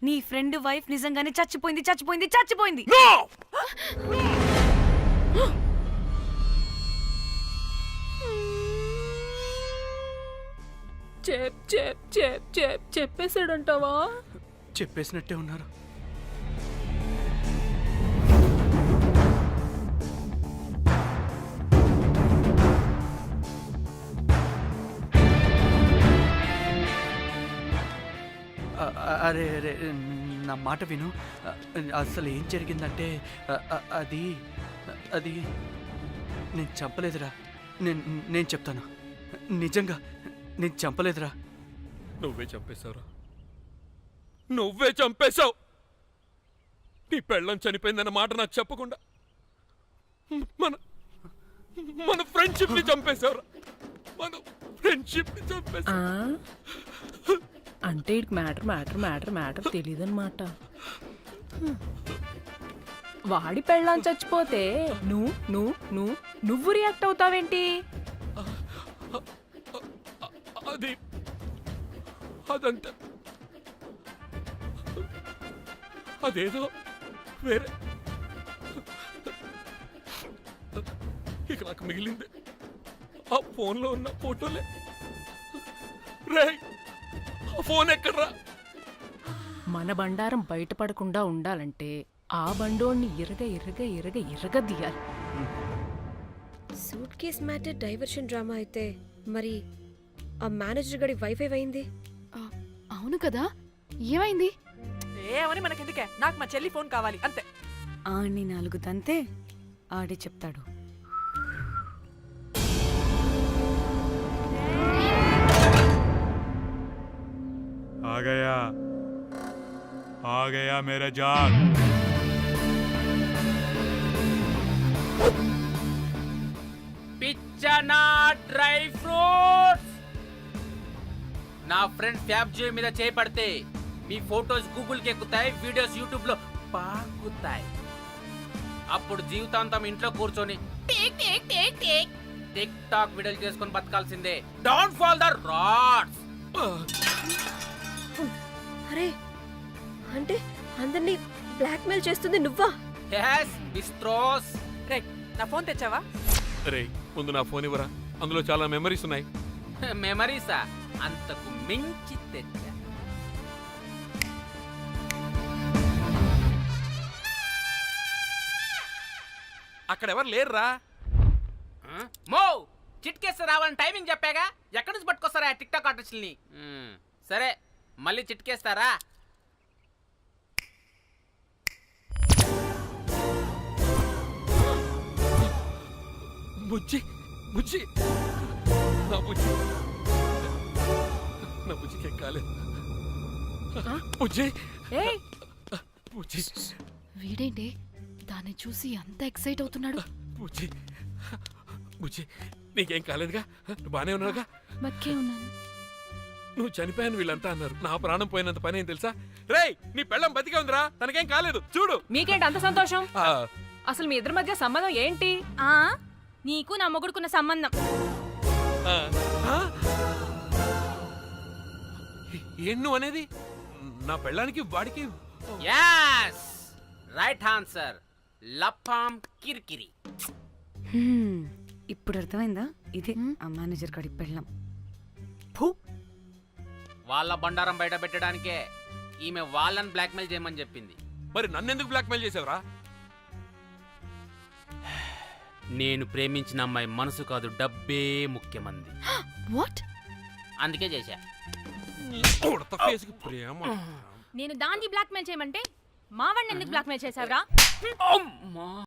నీ ఫ్రెండ్ వైఫ్ నిజంగానే చచ్చిపోయింది చచ్చిపోయింది చచ్చిపోయింది. చెప్పేసాడంటావా? చెప్పేసినట్టే ఉన్నారు. అరే అరే నా మాట విను. అసలు ఏం జరిగిందంటే అది అది నేను చంపలేదురా. నేను చెప్తాను, నిజంగా నేను చంపలేదురా. నువ్వే చంపేశావురా, నువ్వే చంపేశావు. నీ పెళ్ళం చనిపోయిందన్న మాట నాకు చెప్పకుండా మన మన ఫ్రెండ్షిప్ ని చంపేశావురా. మన ఫ్రెండ్షిప్ ని చంపేశావు. అంటే ఇటు మ్యాటర్ తెలియదన్నమాట. వాడి పెళ్ళాం చచ్చిపోతే నువ్వు రియాక్ట్ అవుతావేంటి? అదంతా అదేదో వేరే. ఇక నాకు మిగిలింది ఆ ఫోన్లో ఉన్న ఫోటోలే. రే, ఆ ఫోన్ ఎక్కడ్రా? మన బండారం బయటపడకుండా ఉండాలంటే ఆ బండోణ్ణి ఇరగదీయాలి. Suitcase matter diversion drama అయితే మరి ఆ మేనేజర్ గడి వైఫై అయింది. అవును కదా, ఏమైంది? ఏమని మనకెందుకే, నాకు మా చెల్లి ఫోన్ కావాలి అంతే. ఆడిని 4 తంతే ఆడే చెప్తాడు. आ गया मेरा जान. పిచ్చనా డ్రై ఫ్రూట్స్. నా ఫ్రెండ్ ఫ్యాబ్జీ మీద చేపడితే మీ ఫోటోస్ గూగుల్కి ఎక్కుతాయి, వీడియోస్ యూట్యూబ్ లో పాకుతాయి. అప్పుడు జీవితాంతం ఇంట్లో కూర్చొని టిక్ టాక్ వీడియోలు చేసుకొని బతకాల్సిందే. Don't fall the rods. అరే, అంటే అందరినీ బ్లాక్మెయిల్ చేస్తుంది నువ్వా? yes బిస్ట్రోస్. రే, నా ఫోన్ తెచ్చావా? రే, ముందు నా ఫోన్ ఇవ్వరా, అందులో చాలా మెమరీస్ ఉన్నాయి. మెమరీసా? అంతకు మించి తెచ్చా. అక్కడ ఎవరు లేరురా. మో చిట్కేస్తే రావాలని టైమింగ్ చెప్పాగా, ఎక్కడి నుంచి పట్టుకొస్తారా టిక్ టాక్ ఆర్టిస్టుల్ని? సరే, మళ్ళీ చిట్కేస్తారా? బుజ్జి బుజ్జి నా బుజ్జి నా బుజ్జికి ఎక్కాలి. బుజ్జి బుజ్జి. వీడేంటి దాన్ని చూసి అంత ఎక్సైట్ అవుతున్నాడు? బుజ్జి బుజ్జి, నీకేం కాలేదుగా? నువ్వు బానే ఉన్నావుగా? బక్కే ఉన్నాను. నువ్వు చనిపోయాను వీళ్ళంతా అన్నారు. నా ప్రాణం పోయినంత పని ఏం తెలుసా? రేయ్, నీ పెళ్ళం బతికే ఉందిరా, తనకేం కాలేదు. చూడు. మీకేంటి అంత సంతోషం? అసలు మీ ఇద్దరి మధ్య సంబంధం ఏంటి? నీకు నా మొగుడుకున్న సంబంధం. ఏం నువ్వు అనేది? నా పెళ్ళానికి వాడికి? yes right answer. లపాం కిరికిరి. ఇప్పుడు అర్థమైందా? ఇదే ఆ మేనేజర్ గడి పెళ్ళం. వాళ్ళ బండారం బయట పెట్టడానికే ఈమె వాళ్ళని బ్లాక్మెయిల్ చేయమని చెప్పింది. మరి నన్నెందుకు బ్లాక్మెయిల్ చేసావురా? నేను ప్రేమించిన అమ్మాయి మనసు కాదు, డబ్బే ముఖ్యమంది. వాట్? అందుకే చేశా. ప్రేమ. నేను దాన్ని బ్లాక్మెయిల్ చేయమంటే మావాడిని ఎందుకు బ్లాక్మెయిల్ చేశావురా?